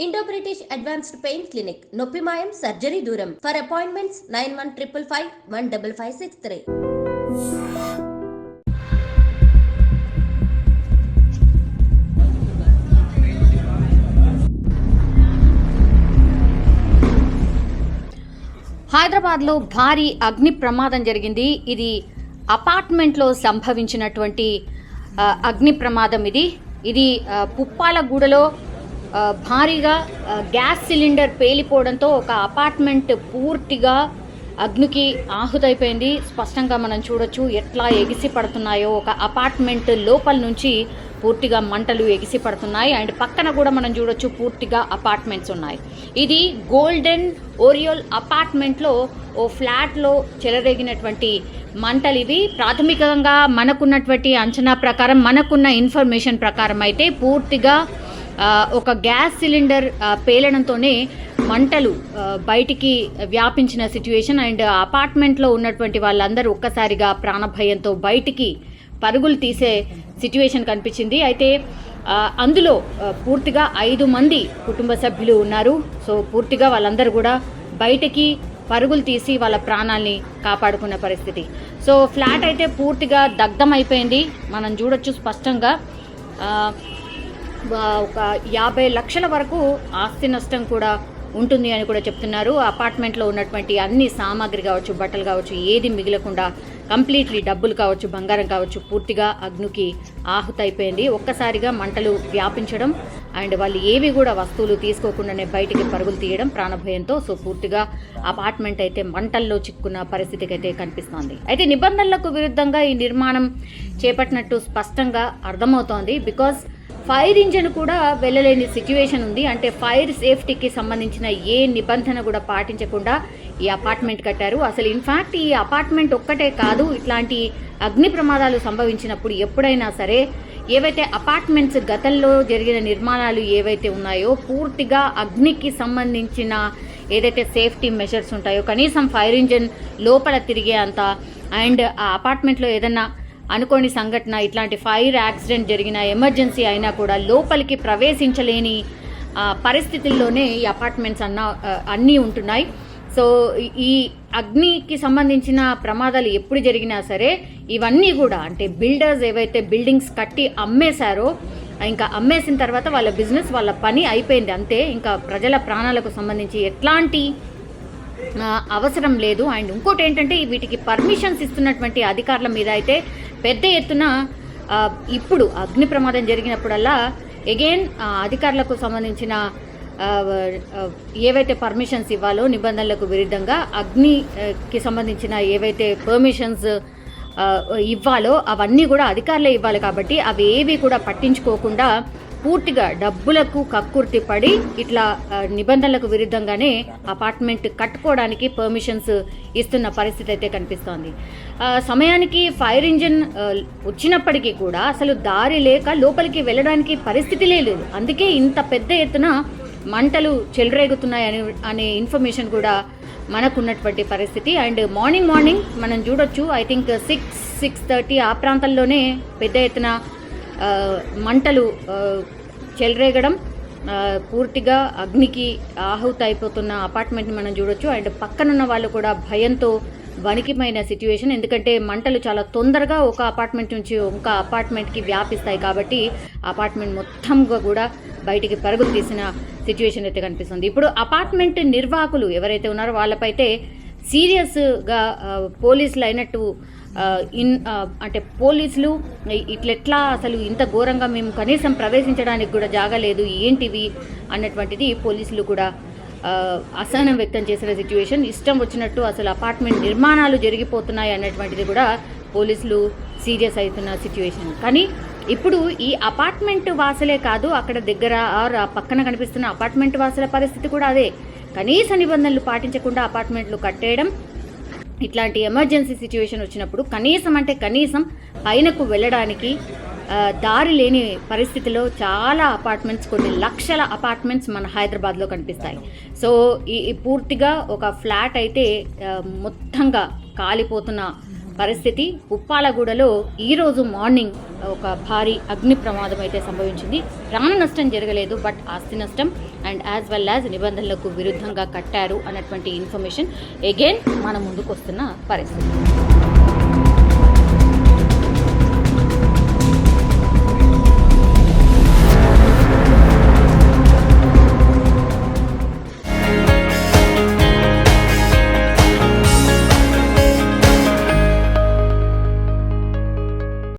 Indo British advanced pain clinic నొప్పి మాయం surgery దూరం. For appointments 9155515563. హైదరాబాద్లో భారీ అగ్ని ప్రమాదం జరిగింది. ఇది అపార్ట్మెంట్లో సంభవించినటువంటి అగ్ని ప్రమాదం. ఇది పుప్పాలగూడలో భారీగా గ్యాస్ సిలిండర్ పేలిపోవడంతో ఒక అపార్ట్మెంట్ పూర్తిగా అగ్నికి ఆహుతైపోయింది. స్పష్టంగా మనం చూడొచ్చు ఎట్లా ఎగిసి పడుతున్నాయో. ఒక అపార్ట్మెంట్ లోపల నుంచి పూర్తిగా మంటలు ఎగిసి పడుతున్నాయి. అండ్ పక్కన కూడా మనం చూడొచ్చు పూర్తిగా అపార్ట్మెంట్స్ ఉన్నాయి. ఇది గోల్డెన్ ఓరియోల్ అపార్ట్మెంట్లో ఓ ఫ్లాట్లో చెలరేగినటువంటి మంటలు ఇవి. ప్రాథమికంగా మనకున్నటువంటి అంచనా ప్రకారం, మనకున్న ఇన్ఫర్మేషన్ ప్రకారం అయితే పూర్తిగా ఒక గ్యాస్ సిలిండర్ పేలడంతోనే మంటలు బయటికి వ్యాపించిన సిచ్యువేషన్. అండ్ అపార్ట్మెంట్లో ఉన్నటువంటి వాళ్ళందరూ ఒక్కసారిగా ప్రాణభయంతో బయటికి పరుగులు తీసే సిచ్యువేషన్ కనిపించింది. అయితే అందులో పూర్తిగా 5 మంది కుటుంబ సభ్యులు ఉన్నారు. సో పూర్తిగా వాళ్ళందరూ కూడా బయటికి పరుగులు తీసి వాళ్ళ ప్రాణాల్ని కాపాడుకున్న పరిస్థితి. సో ఫ్లాట్ అయితే పూర్తిగా దగ్ధం అయిపోయింది. మనం చూడొచ్చు స్పష్టంగా. ఒక 50 లక్షల వరకు ఆస్తి నష్టం కూడా ఉంటుంది అని కూడా చెప్తున్నారు. అపార్ట్మెంట్లో ఉన్నటువంటి అన్ని సామాగ్రి కావచ్చు, బట్టలు కావచ్చు, ఏది మిగలకుండా కంప్లీట్లీ డబ్బులు కావచ్చు, బంగారం కావచ్చు, పూర్తిగా అగ్నికి ఆహుతైపోయింది. ఒక్కసారిగా మంటలు వ్యాపించడం అండ్ వాళ్ళు ఏవి కూడా వస్తువులు తీసుకోకుండానే బయటికి పరుగులు తీయడం ప్రాణభయంతో. సో పూర్తిగా అపార్ట్మెంట్ అయితే మంటల్లో చిక్కున్న పరిస్థితికి అయితే కనిపిస్తోంది. అయితే నిబంధనలకు విరుద్ధంగా ఈ నిర్మాణం చేపట్టినట్టు స్పష్టంగా అర్థమవుతోంది. బికాజ్ ఫైర్ ఇంజిన్ కూడా వెళ్ళలేని సిచ్యువేషన్ ఉంది. అంటే ఫైర్ సేఫ్టీకి సంబంధించిన ఏ నిబంధన కూడా పాటించకుండా ఈ అపార్ట్మెంట్ కట్టారు. అసలు ఇన్ఫ్యాక్ట్ ఈ అపార్ట్మెంట్ ఒక్కటే కాదు, ఇట్లాంటి అగ్ని ప్రమాదాలు సంభవించినప్పుడు ఎప్పుడైనా సరే ఏవైతే అపార్ట్మెంట్స్ గతంలో జరిగిన నిర్మాణాలు ఏవైతే ఉన్నాయో పూర్తిగా అగ్నికి సంబంధించిన ఏదైతే సేఫ్టీ మెజర్స్ ఉంటాయో, కనీసం ఫైర్ ఇంజిన్ లోపల తిరిగే అంత, అండ్ ఆ అపార్ట్మెంట్లో ఏదన్నా అనుకోని సంఘటన, ఇట్లాంటి ఫైర్ యాక్సిడెంట్ జరిగిన, ఎమర్జెన్సీ అయినా కూడా లోపలికి ప్రవేశించలేని పరిస్థితుల్లోనే ఈ అపార్ట్మెంట్స్ అన్నీ ఉంటున్నాయి. సో ఈ అగ్నికి సంబంధించిన ప్రమాదాలు ఎప్పుడు జరిగినా సరే ఇవన్నీ కూడా అంటే బిల్డర్స్ ఏవైతే బిల్డింగ్స్ కట్టి అమ్మేశారో, ఇంకా అమ్మేసిన తర్వాత వాళ్ళ బిజినెస్, వాళ్ళ పని అయిపోయింది అంతే. ఇంకా ప్రజల ప్రాణాలకు సంబంధించి ఎట్లాంటి అవసరం లేదు. అండ్ ఇంకోటి ఏంటంటే వీటికి పర్మిషన్స్ ఇస్తున్నటువంటి అధికారుల మీద అయితే పెద్ద ఎత్తున ఇప్పుడు అగ్ని ప్రమాదం జరిగినప్పుడల్లా అగైన్ అధికారులకు సంబంధించిన ఏవైతే పర్మిషన్స్ ఇవ్వాలో నిబంధనలకు విరుద్ధంగా అగ్నికి సంబంధించిన ఏవైతే పర్మిషన్స్ ఇవ్వాలో అవన్నీ కూడా అధికారులే ఇవ్వాలి. కాబట్టి అవి ఏవి కూడా పట్టించుకోకుండా పూర్తిగా డబ్బులకు కక్కుర్తి పడి ఇట్లా నిబంధనలకు విరుద్ధంగానే అపార్ట్మెంట్ కట్టుకోవడానికి పర్మిషన్స్ ఇస్తున్న పరిస్థితి అయితే కనిపిస్తోంది. సమయానికి ఫైర్ ఇంజిన్ వచ్చినప్పటికీ కూడా అసలు దారి లేక లోపలికి వెళ్ళడానికి పరిస్థితి లేదు. అందుకే ఇంత పెద్ద ఎత్తున మంటలు చెలరేగుతున్నాయి అనే ఇన్ఫర్మేషన్ కూడా మనకున్నటువంటి పరిస్థితి. అండ్ మార్నింగ్ మనం చూడొచ్చు, ఐ థింక్ 6-6:30 ఆ ప్రాంతంలోనే పెద్ద ఎత్తున మంటలు చెలరేగడం, పూర్తిగా అగ్నికి ఆహుతి అయిపోతున్న అపార్ట్మెంట్ని మనం చూడొచ్చు. అండ్ పక్కనున్న వాళ్ళు కూడా భయంతో వణికిపోయిన సిచ్యువేషన్. ఎందుకంటే మంటలు చాలా తొందరగా ఒక అపార్ట్మెంట్ నుంచి ఒక అపార్ట్మెంట్కి వ్యాపిస్తాయి కాబట్టి అపార్ట్మెంట్ మొత్తంగా కూడా బయటికి పరుగులు తీసిన సిచ్యువేషన్ అయితే కనిపిస్తుంది. ఇప్పుడు అపార్ట్మెంట్ నిర్వాహకులు ఎవరైతే ఉన్నారో వాళ్ళపైతే సీరియస్గా పోలీసులు అయినట్టు అంటే పోలీసులు ఇట్లెట్లా అసలు ఇంత ఘోరంగా మేము కనీసం ప్రవేశించడానికి కూడా జాగలేదు ఏంటివి అన్నటువంటిది పోలీసులు కూడా అసహనం వ్యక్తం చేసిన సిచ్యువేషన్. ఇష్టం వచ్చినట్టు అసలు అపార్ట్మెంట్ నిర్మాణాలు జరిగిపోతున్నాయి అన్నటువంటిది కూడా పోలీసులు సీరియస్ అవుతున్న సిచ్యువేషన్. కానీ ఇప్పుడు ఈ అపార్ట్మెంట్ వాసులే కాదు, అక్కడ దగ్గర ఆ పక్కన కనిపిస్తున్న అపార్ట్మెంట్ వాసుల పరిస్థితి కూడా అదే. కనీస నిబంధనలు పాటించకుండా అపార్ట్మెంట్లు కట్టేయడం, ఇట్లాంటి ఎమర్జెన్సీ సిచ్యువేషన్ వచ్చినప్పుడు కనీసం పైనకు వెళ్ళడానికి దారి లేని పరిస్థితిలో చాలా అపార్ట్మెంట్స్, కొన్ని లక్షల అపార్ట్మెంట్స్ మన హైదరాబాద్లో కనిపిస్తాయి. సో ఈ పూర్తిగా ఒక ఫ్లాట్ అయితే మొత్తంగా కాలిపోతున్న పరిస్థితి. ఉప్పాలగూడలో ఈరోజు మార్నింగ్ ఒక భారీ అగ్ని ప్రమాదం అయితే సంభవించింది. ప్రాణ నష్టం జరగలేదు, బట్ ఆస్తి నష్టం అండ్ యాజ్ వెల్ యాజ్ నిబంధనలకు విరుద్ధంగా కట్టారు అన్నటువంటి ఇన్ఫర్మేషన్ అగైన్ మన ముందుకు వస్తున్న పరిస్థితి.